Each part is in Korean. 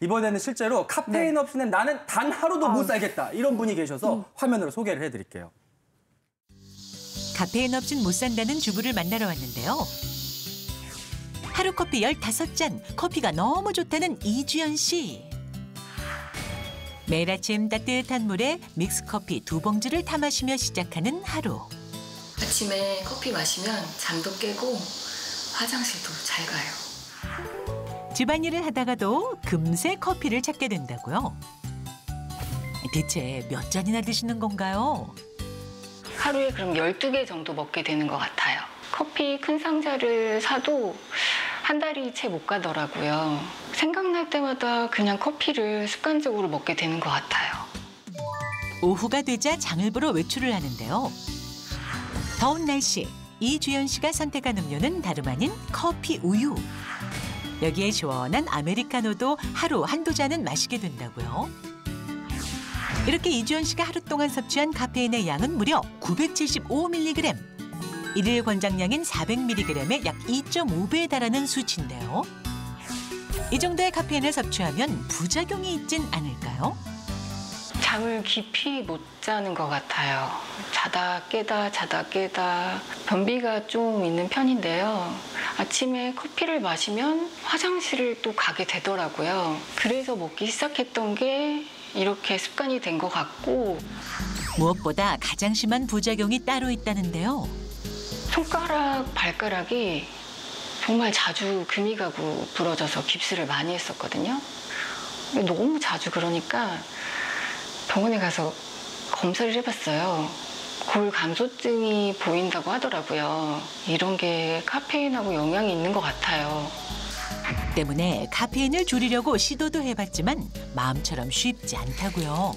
이번에는 실제로 카페인 없이는 나는 단 하루도 못 살겠다. 이런 분이 계셔서 화면으로 소개를 해드릴게요. 카페인 없인 못 산다는 주부를 만나러 왔는데요. 하루 커피 15잔, 커피가 너무 좋다는 이주연 씨. 매일 아침 따뜻한 물에 믹스커피 2봉지를 타 마시며 시작하는 하루. 아침에 커피 마시면 잠도 깨고 화장실도 잘 가요. 집안일을 하다가도 금세 커피를 찾게 된다고요. 대체 몇 잔이나 드시는 건가요? 하루에 그럼 12개 정도 먹게 되는 것 같아요. 커피 큰 상자를 사도 한 달이 채 못 가더라고요. 생각날 때마다 그냥 커피를 습관적으로 먹게 되는 것 같아요. 오후가 되자 장을 보러 외출을 하는데요. 더운 날씨, 이주연 씨가 선택한 음료는 다름 아닌 커피 우유. 여기에 시원한 아메리카노도 하루 한두 잔은 마시게 된다고요. 이렇게 이주연 씨가 하루 동안 섭취한 카페인의 양은 무려 975mg. 일일 권장량인 400mg의 약 2.5배에 달하는 수치인데요. 이 정도의 카페인을 섭취하면 부작용이 있진 않을까요? 잠을 깊이 못 자는 것 같아요. 자다 깨다 자다 깨다 변비가 좀 있는 편인데요. 아침에 커피를 마시면 화장실을 또 가게 되더라고요. 그래서 먹기 시작했던 게 이렇게 습관이 된 것 같고 무엇보다 가장 심한 부작용이 따로 있다는데요. 손가락, 발가락이 정말 자주 금이 가고 부러져서 깁스를 많이 했었거든요. 너무 자주 그러니까 병원에 가서 검사를 해봤어요. 골 감소증이 보인다고 하더라고요. 이런 게 카페인하고 영향이 있는 것 같아요. 때문에 카페인을 줄이려고 시도도 해봤지만 마음처럼 쉽지 않다고요.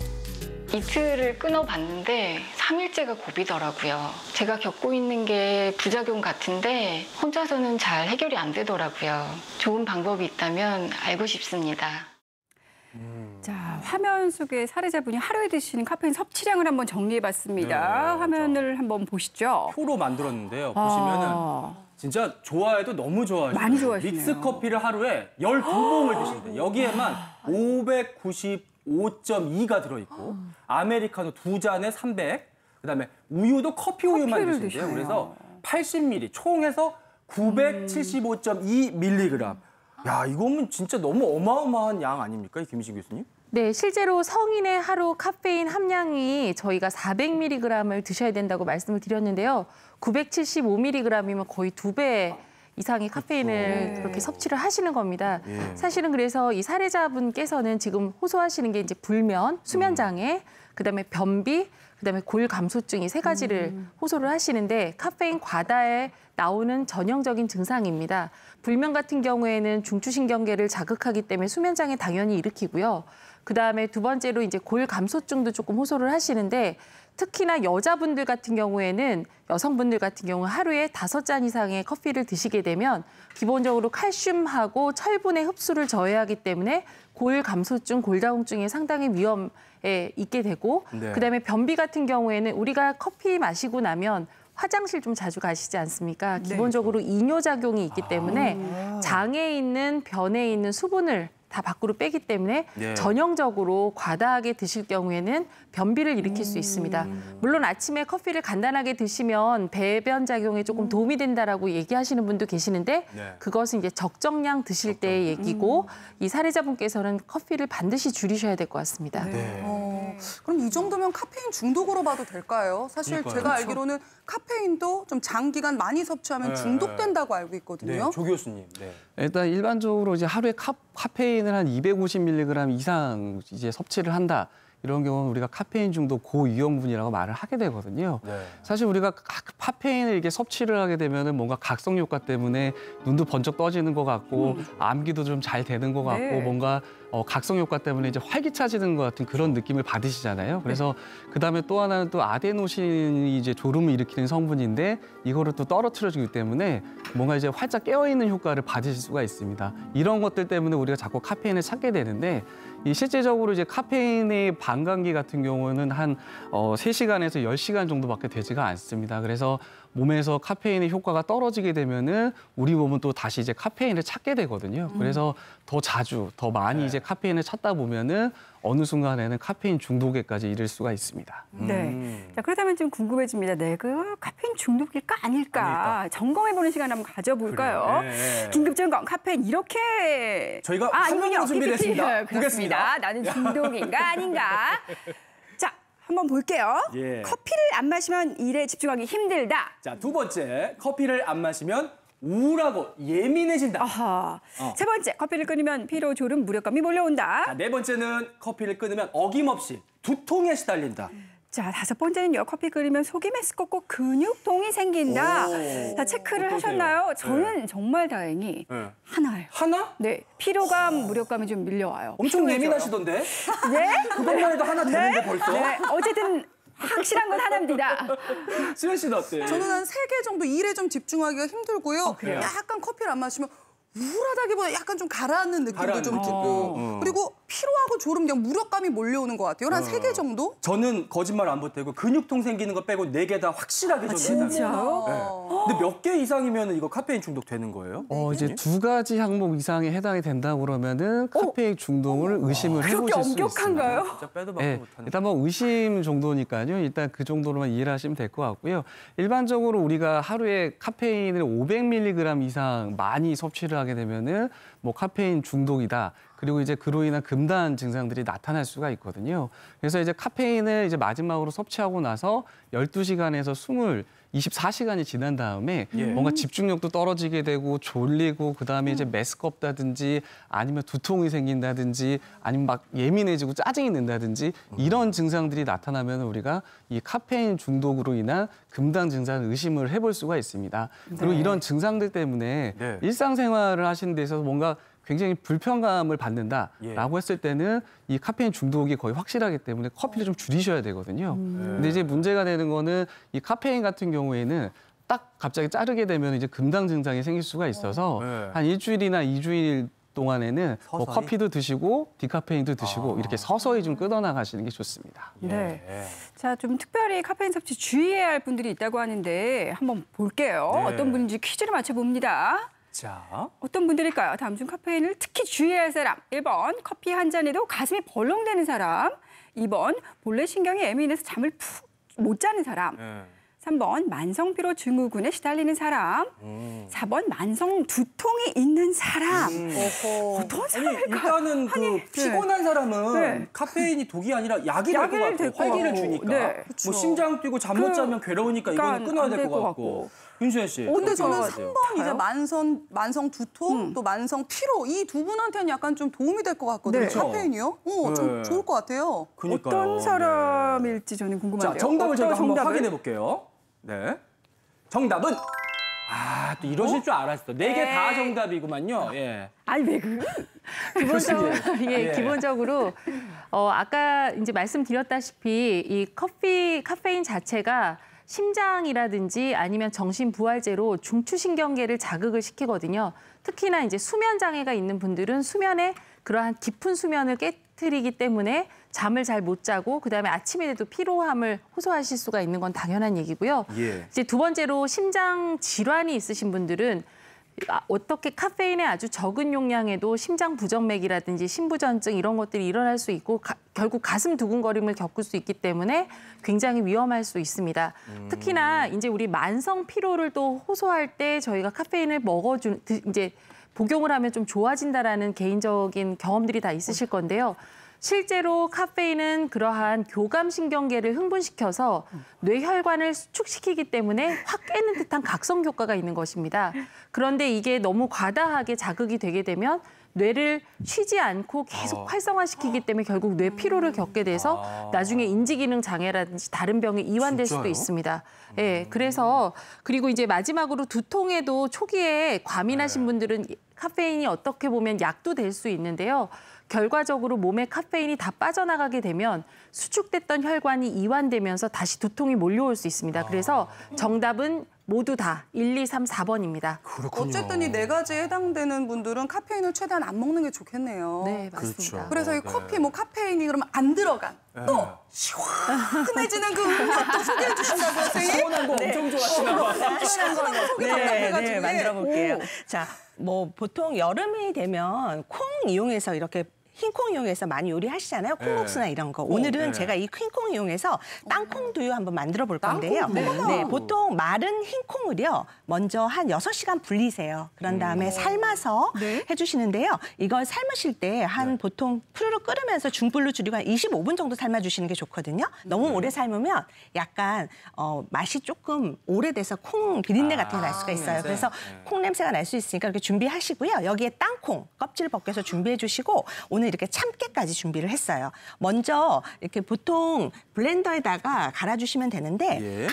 이틀을 끊어봤는데 3일째가 고비더라고요. 제가 겪고 있는 게 부작용 같은데 혼자서는 잘 해결이 안 되더라고요. 좋은 방법이 있다면 알고 싶습니다. 자, 화면 속에 사례자분이 하루에 드시는 카페인 섭취량을 한번 정리해봤습니다. 화면을 한번 보시죠. 표로 만들었는데요. 보시면은 진짜 좋아해도 너무 좋아하시죠. 많이 좋아하시네요. 믹스 커피를 하루에 12봉을 드시는데 여기에만 595.2가 들어있고 아메리카노 2잔에 300, 그다음에 우유도 커피 우유만 드시는데요. 그래서 80ml, 총 해서 975.2mg. 야, 이거는 진짜 너무 어마어마한 양 아닙니까, 김희진 교수님? 네, 실제로 성인의 하루 카페인 함량이 저희가 400mg을 드셔야 된다고 말씀을 드렸는데요. 975mg이면 거의 2배 이상의 카페인을 그렇게 섭취를 하시는 겁니다. 사실은 그래서 이 사례자분께서는 지금 호소하시는 게 이제 불면, 수면 장애, 그다음에 변비, 그다음에 골 감소증 이 3가지를 호소를 하시는데 카페인 과다에 나오는 전형적인 증상입니다. 불면 같은 경우에는 중추신경계를 자극하기 때문에 수면 장애 당연히 일으키고요. 그다음에 두 번째로 이제 골 감소증도 조금 호소를 하시는데 특히나 여자분들 같은 경우에는 여성분들 같은 경우 하루에 5잔 이상의 커피를 드시게 되면 기본적으로 칼슘하고 철분의 흡수를 저해하기 때문에 골 감소증, 골다공증에 상당히 위험에 있게 되고 그다음에 변비 같은 경우에는 우리가 커피 마시고 나면 화장실 좀 자주 가시지 않습니까? 기본적으로 이뇨작용이 있기 때문에 장에 있는 변에 있는 수분을 다 밖으로 빼기 때문에 전형적으로 과다하게 드실 경우에는 변비를 일으킬 수 있습니다. 물론 아침에 커피를 간단하게 드시면 배변 작용에 조금 도움이 된다라고 얘기하시는 분도 계시는데 그것은 이제 적정량 드실 때의 얘기고 이 사례자분께서는 커피를 반드시 줄이셔야 될 것 같습니다. 그럼 이 정도면 카페인 중독으로 봐도 될까요? 사실 그러니까요. 제가 알기로는 카페인도 좀 장기간 많이 섭취하면 중독된다고 알고 있거든요. 조 교수님. 일단 일반적으로 이제 하루에 카페인을 한 250mg 이상 이제 섭취를 한다. 이런 경우는 우리가 카페인 중독 고위험군이라고 말을 하게 되거든요. 사실 우리가 카페인을 이렇게 섭취를 하게 되면은 뭔가 각성 효과 때문에 눈도 번쩍 떠지는 것 같고 암기도 좀 잘 되는 것 같고 뭔가 각성 효과 때문에 이제 활기차지는 것 같은 그런 느낌을 받으시잖아요. 그래서 그다음에 또 하나는 또 아데노신이 이제 졸음을 일으키는 성분인데 이거를 또 떨어뜨려주기 때문에 뭔가 이제 활짝 깨어있는 효과를 받으실 수가 있습니다. 이런 것들 때문에 우리가 자꾸 카페인을 찾게 되는데 이 실제적으로 이제 카페인의 반감기 같은 경우는 한 3시간에서 10시간 정도밖에 되지가 않습니다. 그래서 몸에서 카페인의 효과가 떨어지게 되면은 우리 몸은 또 다시 이제 카페인을 찾게 되거든요. 그래서 더 자주, 더 많이 이제 카페인을 찾다 보면은 어느 순간에는 카페인 중독에까지 이를 수가 있습니다. 네. 자, 그렇다면 좀 궁금해집니다. 내가 카페인 중독일까 아닐까? 점검해보는 시간 한번 가져볼까요? 네. 긴급 점검 카페인 이렇게 저희가 아니군요. 화면으로 준비됐습니다. PPT. 그렇습니다. 나는 중독인가 아닌가? 자, 한번 볼게요. 예. 커피를 안 마시면 일에 집중하기 힘들다. 자, 두 번째, 커피를 안 마시면 우울하고 예민해진다. 아하. 세 번째, 커피를 끊으면 피로, 졸음, 무력감이 몰려온다. 자, 네 번째는 커피를 끊으면 어김없이 두통에 시달린다. 자, 다섯 번째는요. 커피 끓이면 속이 메스껍고 근육통이 생긴다. 오, 자, 체크를 어떠세요? 하셨나요? 저는 정말 다행히 네. 하나예요. 하나? 네, 피로감, 무력감이 좀 밀려와요. 엄청 피로해져요. 예민하시던데? 네? 그것만 해도 하나 되는데 벌써? 네, 어쨌든 확실한 건 하나입니다. 수현 씨는 어때요? 저는 한 3개 정도 일에 좀 집중하기가 힘들고요. 그래요? 약간 커피를 안 마시면 우울하다기보다 약간 좀 가라앉는 느낌도 가라앉는 좀 느낌. 들고 그리고 피로하고 졸음, 그냥 무력감이 몰려오는 것 같아요. 한 3개 정도? 저는 거짓말 안 보태고 근육통 생기는 거 빼고 4개 다 확실하게 저는 진짜요? 해당해요. 네. 어. 근데 몇 개 이상이면 이거 카페인 중독 되는 거예요? 이제 2가지 항목 이상에 해당이 된다고 그러면은 카페인 중독을 의심을 해보실 그렇게 수 있습니다. 엄격한가요? 진짜 빼도 박도 네, 못하는. 일단 뭐 의심 정도니까요. 일단 그 정도로만 이해를 하시면 될 것 같고요. 일반적으로 우리가 하루에 카페인을 500mg 이상 많이 섭취를 하게 되면은 뭐 카페인 중독이다. 그리고 이제 그로 인한 금단 증상들이 나타날 수가 있거든요. 그래서 이제 카페인을 이제 마지막으로 섭취하고 나서 12시간에서 24시간이 지난 다음에 뭔가 집중력도 떨어지게 되고 졸리고 그다음에 이제 메스껍다든지 아니면 두통이 생긴다든지 아니면 막 예민해지고 짜증이 낸다든지 이런 증상들이 나타나면 우리가 이 카페인 중독으로 인한 금단 증상을 의심을 해볼 수가 있습니다. 그리고 이런 증상들 때문에 네. 일상생활을 하시는 데 있어서 뭔가 굉장히 불편감을 받는다라고 했을 때는 이 카페인 중독이 거의 확실하기 때문에 커피를 좀 줄이셔야 되거든요. 근데 이제 문제가 되는 거는 이 카페인 같은 경우에는 딱 갑자기 자르게 되면 이제 금당 증상이 생길 수가 있어서 네. 한 일주일이나 2주일 동안에는 뭐 서서히? 커피도 드시고 디카페인도 드시고 이렇게 서서히 좀 끊어나가시는 게 좋습니다. 네. 예. 자, 좀 특별히 카페인 섭취 주의해야 할 분들이 있다고 하는데 한번 볼게요. 네. 어떤 분인지 퀴즈를 맞춰봅니다. 자, 어떤 분들일까요? 다음 중 카페인을 특히 주의해야 할 사람. 1번, 커피 한 잔에도 가슴이 벌렁대는 사람. 2번, 본래 신경이 예민해서 잠을 푹 못 자는 사람. 예. 3번, 만성피로 증후군에 시달리는 사람. 4번, 만성 두통이 있는 사람. 어떤 아니, 사람일까요? 일단은 그 피곤한 사람은 네. 카페인이 독이 아니라 약이 될 약이 것 될 같고 것 활기를 같고. 주니까 네. 뭐 심장 뛰고 잠 못 자면 괴로우니까 이거는 끊어야 안 될 될 것 것 같고. 윤수현 씨. 근데 어떻게 저는 생각하세요? 3번 이제 가요? 만성 두통 또 만성 피로 이 두 분한테는 약간 좀 도움이 될 것 같거든요. 네. 카페인이요? 좀 네. 좋을 것 같아요. 그러니까요. 어떤 사람일지 저는 궁금한데요. 자, 정답을 저희가 어떤 한번 정답을? 확인해 볼게요. 네. 정답은 또 이러실 줄 알았어. 4개 다 정답이구만요. 예. 아니 왜 그? 기본적으로 예. 기본적으로 아까 이제 말씀드렸다시피 이 카페인 자체가 심장이라든지 아니면 정신 부활제로 중추신경계를 자극을 시키거든요. 특히나 이제 수면 장애가 있는 분들은 수면에 그러한 깊은 수면을 깨트리기 때문에 잠을 잘 못 자고 그다음에 아침에도 피로함을 호소하실 수가 있는 건 당연한 얘기고요. 예. 이제 두 번째로 심장 질환이 있으신 분들은 어떻게 카페인의 아주 적은 용량에도 심장 부정맥이라든지 심부전증 이런 것들이 일어날 수 있고 결국 가슴 두근거림을 겪을 수 있기 때문에 굉장히 위험할 수 있습니다. 특히나 이제 우리 만성 피로를 또 호소할 때 저희가 카페인을 이제 복용을 하면 좀 좋아진다라는 개인적인 경험들이 다 있으실 건데요. 실제로 카페인은 그러한 교감신경계를 흥분시켜서 뇌혈관을 수축시키기 때문에 확 깨는 듯한 각성 효과가 있는 것입니다. 그런데 이게 너무 과다하게 자극이 되게 되면 뇌를 쉬지 않고 계속 활성화시키기 때문에 결국 뇌 피로를 겪게 돼서 나중에 인지기능 장애라든지 다른 병에 이완될 수도 진짜요? 있습니다. 예, 그래서 그리고 이제 마지막으로 두통에도 초기에 과민하신 분들은 카페인이 어떻게 보면 약도 될 수 있는데요. 결과적으로 몸에 카페인이 다 빠져나가게 되면 수축됐던 혈관이 이완되면서 다시 두통이 몰려올 수 있습니다. 그래서 정답은 모두 다 1, 2, 3, 4번입니다. 그렇군요. 어쨌든 이 네 가지에 해당되는 분들은 카페인을 최대한 안 먹는 게 좋겠네요. 네, 맞습니다. 그렇죠. 그래서 이 커피, 뭐 카페인이 그러면 안 들어간 또 시원해지는 그 음료 또 소개해 주신다고요, 선생님? 시원한 거 엄청 좋아하시나 봐. 시원한 거 소개 좀 해가지고. 만들어 볼게요. 자, 뭐 보통 여름이 되면 콩 이용해서 이렇게 흰콩 이용해서 많이 요리하시잖아요. 콩국수나 이런 거. 오늘은 제가 이 흰콩 이용해서 땅콩 두유 한번 만들어 볼 건데요. 네, 보통 마른 흰콩을요. 먼저 한 6시간 불리세요. 그런 다음에 삶아서 해주시는데요. 이걸 삶으실 때 한 보통 푸르르 끓으면서 중불로 줄이고 한 25분 정도 삶아주시는 게 좋거든요. 너무 오래 삶으면 약간 맛이 조금 오래돼서 콩 비린내 같은 게 날 수가 있어요. 그래서 콩 냄새가 날 수 있으니까 이렇게 준비하시고요. 여기에 땅콩 껍질 벗겨서 준비해 주시고 오늘 이렇게 참깨까지 준비를 했어요. 먼저 이렇게 보통 블렌더에다가 갈아주시면 되는데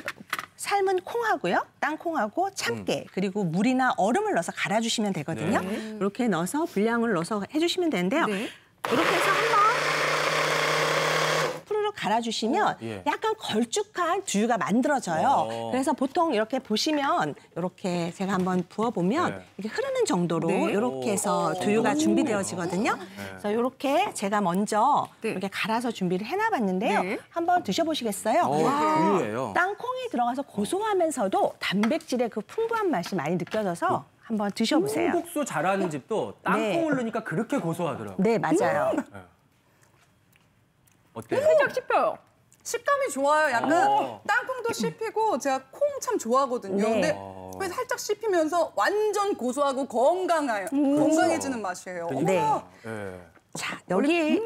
삶은 콩하고요, 땅콩하고 참깨 그리고 물이나 얼음을 넣어서 갈아주시면 되거든요. 이렇게 넣어서 분량을 넣어서 해주시면 되는데요. 이렇게 해서 한번 푸르륵 갈아주시면 약간 걸쭉한 두유가 만들어져요. 그래서 보통 이렇게 보시면 이렇게 제가 한번 부어보면 이렇게 흐르는 정도로 이렇게 해서 두유가 준비되어지거든요. 그래서 이렇게 제가 먼저 이렇게 갈아서 준비를 해놔봤는데요. 한번 드셔보시겠어요? 두유예요. 땅콩이 들어가서 고소하면서도 단백질의 그 풍부한 맛이 많이 느껴져서 한번 드셔보세요. 콩국수 잘하는 집도 땅콩을 넣으니까 그렇게 고소하더라고요. 네, 맞아요. 어때요? 살짝 씹혀요. 식감이 좋아요. 약간 땅콩도 씹히고 제가 콩 참 좋아하거든요. 네. 근데 살짝 씹히면서 완전 고소하고 건강해지는 맛이에요. 네. 예. 자, 여기에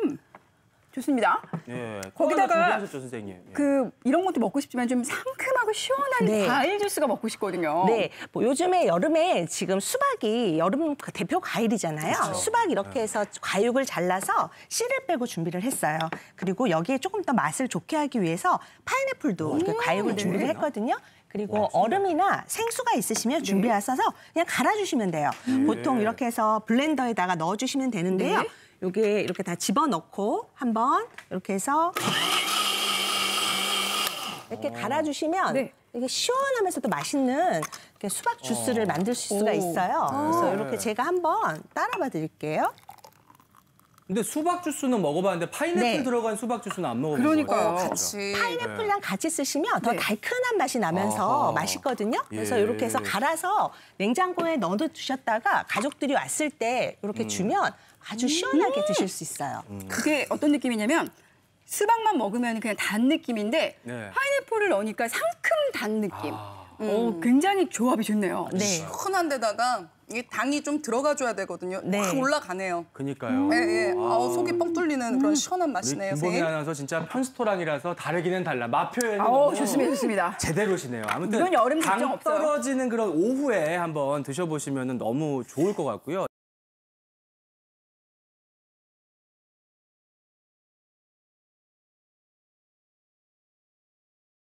좋습니다. 예. 거기다가 준비하셨죠, 선생님? 예. 이런 것도 먹고 싶지만 좀 상큼하고 시원한 네. 과일 주스가 먹고 싶거든요. 네, 뭐 요즘에 여름에 지금 수박이 여름 그 대표 과일이잖아요. 수박 이렇게 해서 과육을 잘라서 씨를 빼고 준비를 했어요. 그리고 여기에 조금 더 맛을 좋게 하기 위해서 파인애플도 이렇게 과육을 준비를 했거든요. 그리고 얼음이나 생수가 있으시면 준비하셔서 그냥 갈아주시면 돼요. 보통 이렇게 해서 블렌더에다가 넣어주시면 되는데요. 여기에 이렇게 다 집어넣고 한번 이렇게 해서 이렇게 갈아주시면 이게 시원하면서도 맛있는 이렇게 수박 주스를 만들 수가 있어요. 그래서 이렇게 제가 한번 따라봐 드릴게요. 근데 수박 주스는 먹어봤는데 파인애플 들어간 수박 주스는 안 먹어봤어요. 그러니까요. 같이. 파인애플이랑 같이 쓰시면 더 달큰한 맛이 나면서 맛있거든요. 그래서 이렇게 해서 갈아서 냉장고에 넣어두셨다가 가족들이 왔을 때 이렇게 주면 아주 시원하게 드실 수 있어요. 그게 어떤 느낌이냐면 수박만 먹으면 그냥 단 느낌인데 파인애플을 넣으니까 상큼 단 느낌. 굉장히 조합이 좋네요. 네. 시원한 데다가 이 당이 좀 들어가줘야 되거든요. 네. 확 올라가네요. 그니까요. 예, 예. 속이 뻥 뚫리는 그런 시원한 맛이네요, 김보미 선생님. 아나운서 진짜 편스토랑이라서 다르기는 달라. 맛 표현이 좋습니다, 좋습니다. 제대로시네요. 아무튼 이건 여름 걱정 당 없어요. 떨어지는 그런 오후에 한번 드셔보시면 너무 좋을 것 같고요.